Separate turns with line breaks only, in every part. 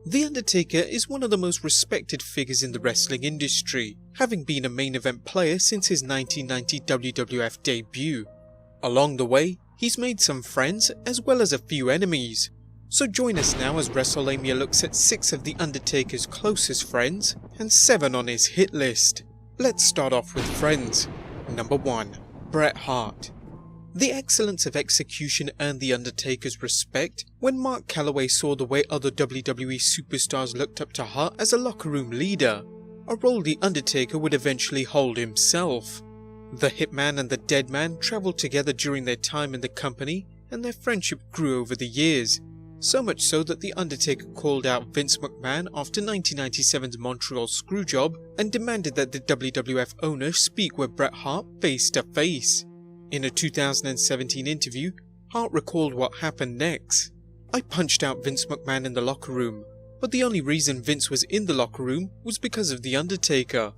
The Undertaker is one of the most respected figures in the wrestling industry, having been a main event player since his 1990 WWF debut. Along the way, he's made some friends as well as a few enemies. So join us now as WrestleLamia looks at 6 of The Undertaker's closest friends and 7 on his hit list. Let's start off with friends. Number 1. Bret Hart. The excellence of execution earned The Undertaker's respect when Mark Calloway saw the way other WWE superstars looked up to Hart as a locker room leader, a role The Undertaker would eventually hold himself. The Hitman and the Deadman travelled together during their time in the company, and their friendship grew over the years, so much so that The Undertaker called out Vince McMahon after 1997's Montreal Screwjob and demanded that the WWF owner speak with Bret Hart face to face. In a 2017 interview, Hart recalled what happened next. "I punched out Vince McMahon in the locker room, but the only reason Vince was in the locker room was because of The Undertaker.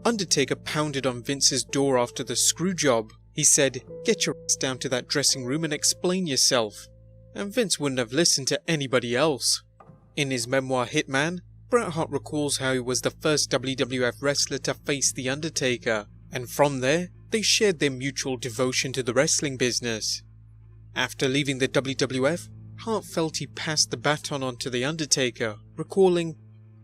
Undertaker pounded on Vince's door after the screw job. He said, 'Get your ass down to that dressing room and explain yourself.' And Vince wouldn't have listened to anybody else." In his memoir Hitman, Bret Hart recalls how he was the first WWF wrestler to face The Undertaker, and from there, they shared their mutual devotion to the wrestling business. After leaving the WWF, Hart felt he passed the baton on to The Undertaker, recalling,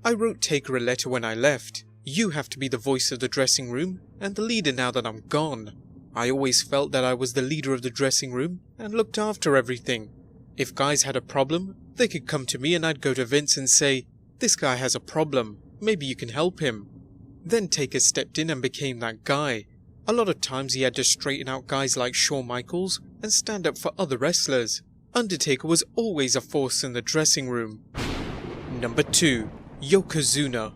"I wrote Taker a letter when I left. You have to be the voice of the dressing room and the leader now that I'm gone. I always felt that I was the leader of the dressing room and looked after everything. If guys had a problem, they could come to me and I'd go to Vince and say, 'This guy has a problem, maybe you can help him.' Then Taker stepped in and became that guy. A lot of times he had to straighten out guys like Shawn Michaels and stand up for other wrestlers. Undertaker was always a force in the dressing room." Number 2. YOKOZUNA.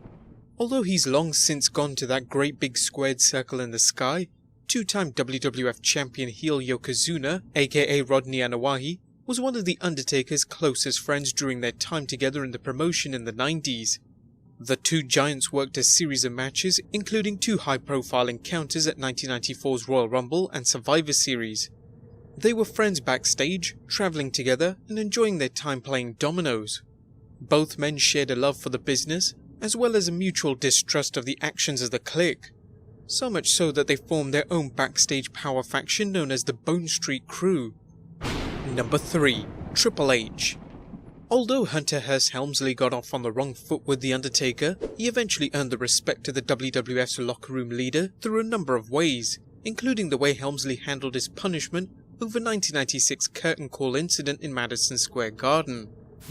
Although he's long since gone to that great big squared circle in the sky, two-time WWF champion heel Yokozuna, aka Rodney Anawahi, was one of The Undertaker's closest friends during their time together in the promotion in the 90s. The two giants worked a series of matches, including 2 high-profile encounters at 1994's Royal Rumble and Survivor Series. They were friends backstage, travelling together and enjoying their time playing dominoes. Both men shared a love for the business, as well as a mutual distrust of the actions of the Clique. So much so that they formed their own backstage power faction known as the Bone Street Crew. Number 3. Triple H. Although Hunter Hearst Helmsley got off on the wrong foot with The Undertaker, he eventually earned the respect of the WWF's locker room leader through a number of ways, including the way Helmsley handled his punishment over 1996 curtain call incident in Madison Square Garden.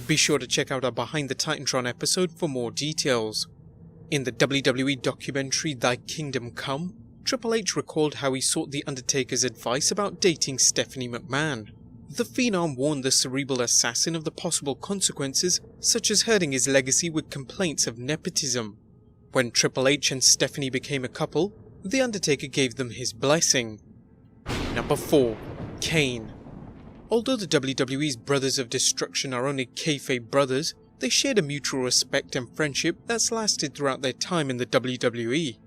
Be sure to check out our Behind the Titantron episode for more details. In the WWE documentary Thy Kingdom Come, Triple H recalled how he sought The Undertaker's advice about dating Stephanie McMahon. The Phenom warned the cerebral assassin of the possible consequences, such as hurting his legacy with complaints of nepotism. When Triple H and Stephanie became a couple, The Undertaker gave them his blessing. Number 4. Kane. Although the WWE's Brothers of Destruction are only kayfabe brothers, they shared a mutual respect and friendship that's lasted throughout their time in the WWE.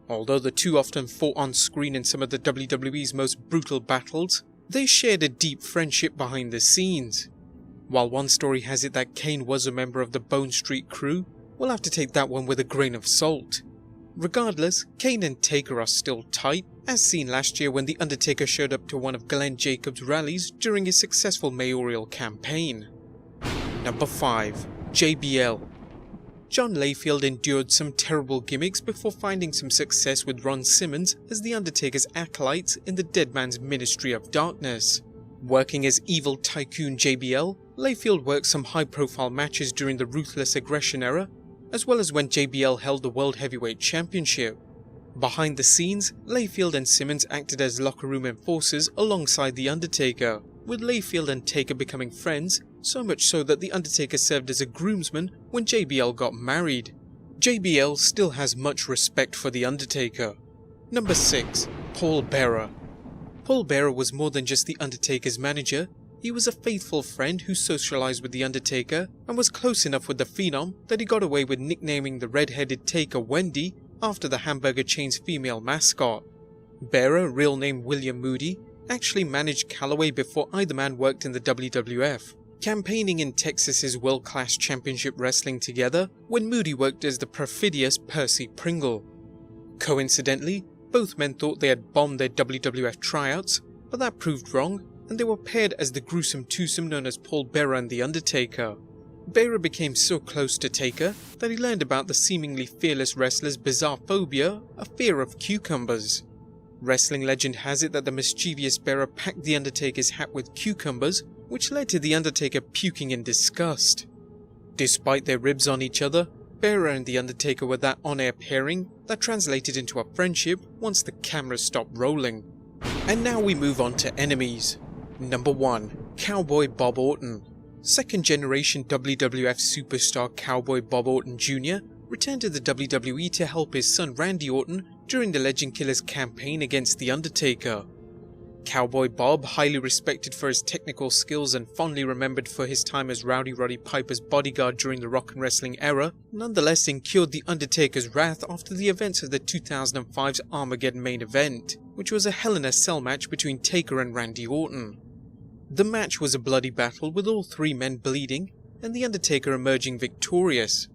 Although the two often fought on screen in some of the WWE's most brutal battles, they shared a deep friendship behind the scenes. While one story has it that Kane was a member of the Bone Street Crew, we'll have to take that one with a grain of salt. Regardless, Kane and Taker are still tight, as seen last year when The Undertaker showed up to one of Glenn Jacobs' rallies during his successful mayoral campaign. Number 5. JBL. John Layfield endured some terrible gimmicks before finding some success with Ron Simmons as The Undertaker's acolytes in the Dead Man's Ministry of Darkness. Working as evil tycoon JBL, Layfield worked some high-profile matches during the Ruthless Aggression era, as well as when JBL held the World Heavyweight Championship. Behind the scenes, Layfield and Simmons acted as locker room enforcers alongside The Undertaker, with Layfield and Taker becoming friends, so much so that The Undertaker served as a groomsman when JBL got married. JBL still has much respect for The Undertaker. Number 6. Paul Bearer. Paul Bearer was more than just The Undertaker's manager. He was a faithful friend who socialized with The Undertaker and was close enough with the Phenom that he got away with nicknaming the red-headed Taker Wendy after the hamburger chain's female mascot. Bearer, real name William Moody, actually managed Calloway before either man worked in the WWF. campaigning in Texas's world-class championship wrestling together when Moody worked as the perfidious Percy Pringle. Coincidentally, both men thought they had bombed their WWF tryouts, but that proved wrong, and they were paired as the gruesome twosome known as Paul Bearer and The Undertaker. Bearer became so close to Taker that he learned about the seemingly fearless wrestler's bizarre phobia, a fear of cucumbers. Wrestling legend has it that the mischievous Bearer packed The Undertaker's hat with cucumbers, which led to The Undertaker puking in disgust. Despite their ribs on each other, Bearer and The Undertaker were that on-air pairing that translated into a friendship once the cameras stopped rolling. And now we move on to enemies. Number 1. Cowboy Bob Orton. Second generation WWF superstar Cowboy Bob Orton Jr. returned to the WWE to help his son Randy Orton during the Legend Killer's campaign against The Undertaker. Cowboy Bob, highly respected for his technical skills and fondly remembered for his time as Rowdy Roddy Piper's bodyguard during the rock and wrestling era, nonetheless incurred The Undertaker's wrath after the events of the 2005's Armageddon main event, which was a Hell in a Cell match between Taker and Randy Orton. The match was a bloody battle with all three men bleeding and The Undertaker emerging victorious.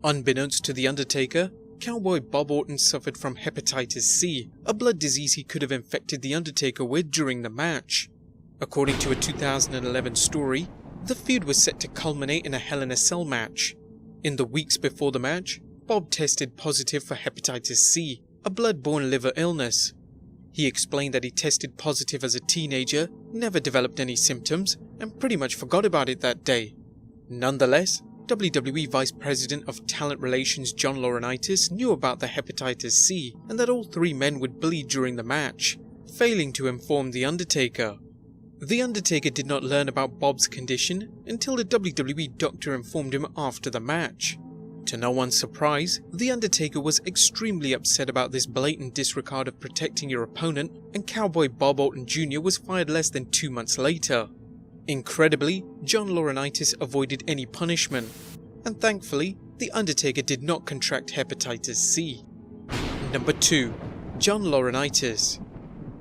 Unbeknownst to The Undertaker, Cowboy Bob Orton suffered from hepatitis C, a blood disease he could have infected The Undertaker with during the match. According to a 2011 story, the feud was set to culminate in a Hell in a Cell match. In the weeks before the match, Bob tested positive for hepatitis C, a blood-borne liver illness. He explained that he tested positive as a teenager, never developed any symptoms, and pretty much forgot about it that day. Nonetheless, WWE Vice President of Talent Relations John Laurinaitis knew about the hepatitis C and that all three men would bleed during the match, failing to inform The Undertaker. The Undertaker did not learn about Bob's condition until the WWE doctor informed him after the match. To no one's surprise, The Undertaker was extremely upset about this blatant disregard of protecting your opponent, and Cowboy Bob Orton Jr. was fired less than 2 months later. Incredibly, John Laurinaitis avoided any punishment, and thankfully, The Undertaker did not contract hepatitis C. Number 2. John Laurinaitis.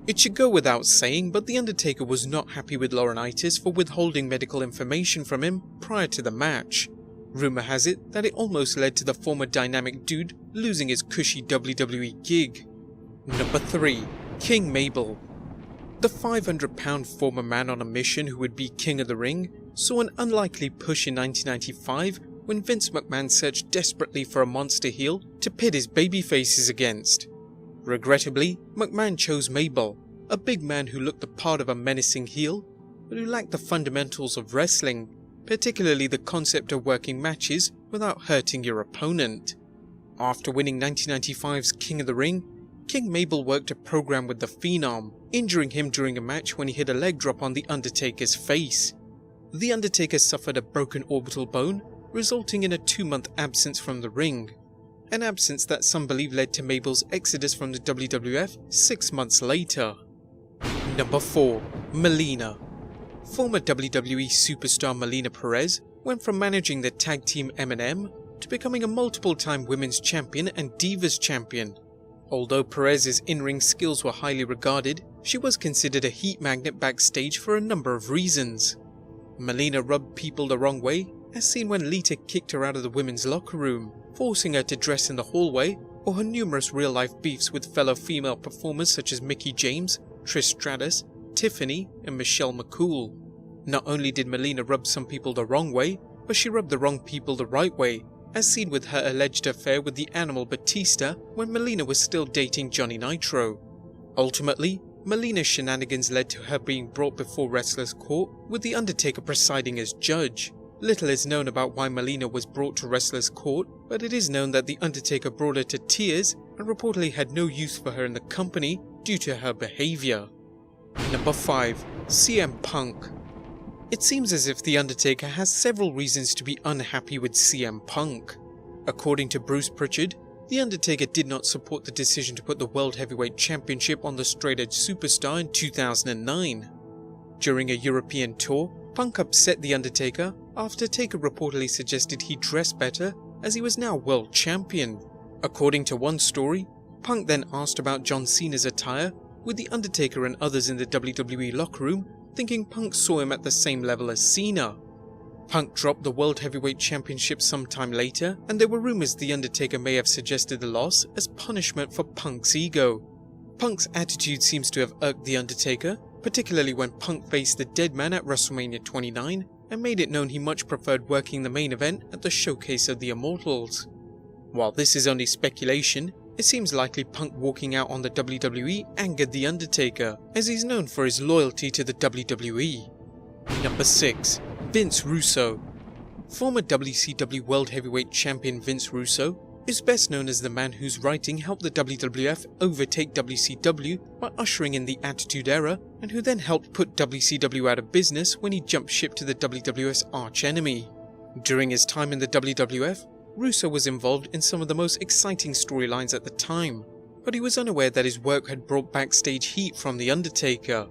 It should go without saying, but The Undertaker was not happy with Laurinaitis for withholding medical information from him prior to the match. Rumour has it that it almost led to the former Dynamic Dude losing his cushy WWE gig. Number 3. King Mabel. The 500-pound former man on a mission who would be King of the Ring saw an unlikely push in 1995 when Vince McMahon searched desperately for a monster heel to pit his babyfaces against. Regrettably, McMahon chose Mabel, a big man who looked the part of a menacing heel, but who lacked the fundamentals of wrestling, particularly the concept of working matches without hurting your opponent. After winning 1995's King of the Ring, King Mabel worked a program with the Phenom, injuring him during a match when he hit a leg drop on The Undertaker's face. The Undertaker suffered a broken orbital bone, resulting in a 2-month absence from the ring. An absence that some believe led to Mabel's exodus from the WWF 6 months later. Number 4. Melina. Former WWE superstar Melina Perez went from managing the tag team M&M to becoming a multiple-time women's champion and Divas champion. Although Perez's in-ring skills were highly regarded, she was considered a heat magnet backstage for a number of reasons. Melina rubbed people the wrong way, as seen when Lita kicked her out of the women's locker room, forcing her to dress in the hallway, or her numerous real-life beefs with fellow female performers such as Mickie James, Trish Stratus, Tiffany, and Michelle McCool. Not only did Melina rub some people the wrong way, but she rubbed the wrong people the right way, as seen with her alleged affair with the Animal Batista when Melina was still dating Johnny Nitro. Ultimately, Melina's shenanigans led to her being brought before Wrestlers Court, with The Undertaker presiding as judge. Little is known about why Melina was brought to Wrestlers Court, but it is known that The Undertaker brought her to tears and reportedly had no use for her in the company due to her behaviour. Number 5. CM Punk. It seems as if The Undertaker has several reasons to be unhappy with CM Punk. According to Bruce Pritchard, The Undertaker did not support the decision to put the World Heavyweight Championship on the Straight Edge Superstar in 2009. During a European tour, Punk upset The Undertaker after Taker reportedly suggested he dress better as he was now World Champion. According to one story, Punk then asked about John Cena's attire, with The Undertaker and others in the WWE locker room thinking Punk saw him at the same level as Cena. Punk dropped the World Heavyweight Championship sometime later, and there were rumours The Undertaker may have suggested the loss as punishment for Punk's ego. Punk's attitude seems to have irked The Undertaker, particularly when Punk faced the Dead Man at WrestleMania 29 and made it known he much preferred working the main event at the Showcase of the Immortals. While this is only speculation, it seems likely Punk walking out on the WWE angered The Undertaker, as he's known for his loyalty to the WWE. Number 6. Vince Russo. Former WCW World Heavyweight Champion Vince Russo is best known as the man whose writing helped the WWF overtake WCW by ushering in the Attitude Era, and who then helped put WCW out of business when he jumped ship to the WWF's arch-enemy. During his time in the WWF, Russo was involved in some of the most exciting storylines at the time, but he was unaware that his work had brought backstage heat from The Undertaker.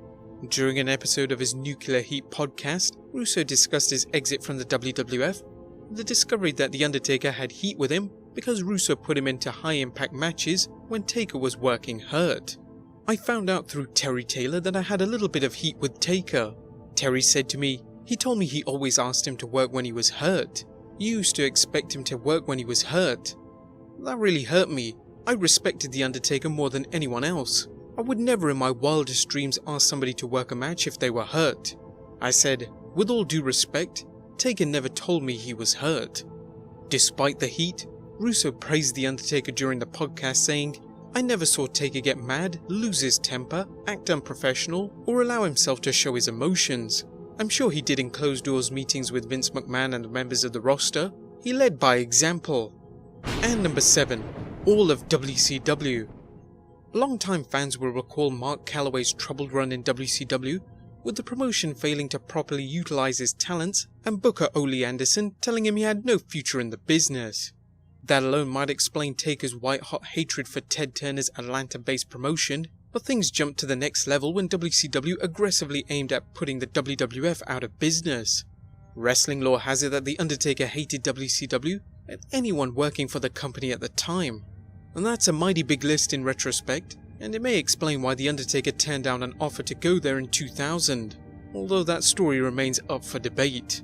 During an episode of his Nuclear Heat podcast, Russo discussed his exit from the WWF, the discovery that The Undertaker had heat with him because Russo put him into high-impact matches when Taker was working hurt. I found out through Terry Taylor that I had a little bit of heat with Taker. Terry said to me, he told me he always asked him to work when he was hurt. You used to expect him to work when he was hurt. That really hurt me. I respected The Undertaker more than anyone else. I would never in my wildest dreams ask somebody to work a match if they were hurt. I said, with all due respect, Taker never told me he was hurt. Despite the heat, Russo praised The Undertaker during the podcast, saying, I never saw Taker get mad, lose his temper, act unprofessional, or allow himself to show his emotions. I'm sure he did in closed-doors meetings with Vince McMahon and the members of the roster. He led by example. And number 7. All of WCW. Longtime fans will recall Mark Calloway's troubled run in WCW, with the promotion failing to properly utilize his talents and Booker Ole Anderson telling him he had no future in the business. That alone might explain Taker's white-hot hatred for Ted Turner's Atlanta-based promotion, but things jumped to the next level when WCW aggressively aimed at putting the WWF out of business. Wrestling lore has it that The Undertaker hated WCW and anyone working for the company at the time. And that's a mighty big list in retrospect, and it may explain why The Undertaker turned down an offer to go there in 2000, although that story remains up for debate.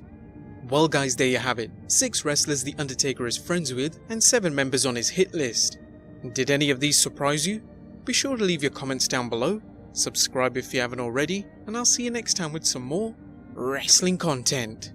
Well guys, there you have it, 6 wrestlers The Undertaker is friends with, and 7 members on his hit list. Did any of these surprise you? Be sure to leave your comments down below, subscribe if you haven't already, and I'll see you next time with some more wrestling content.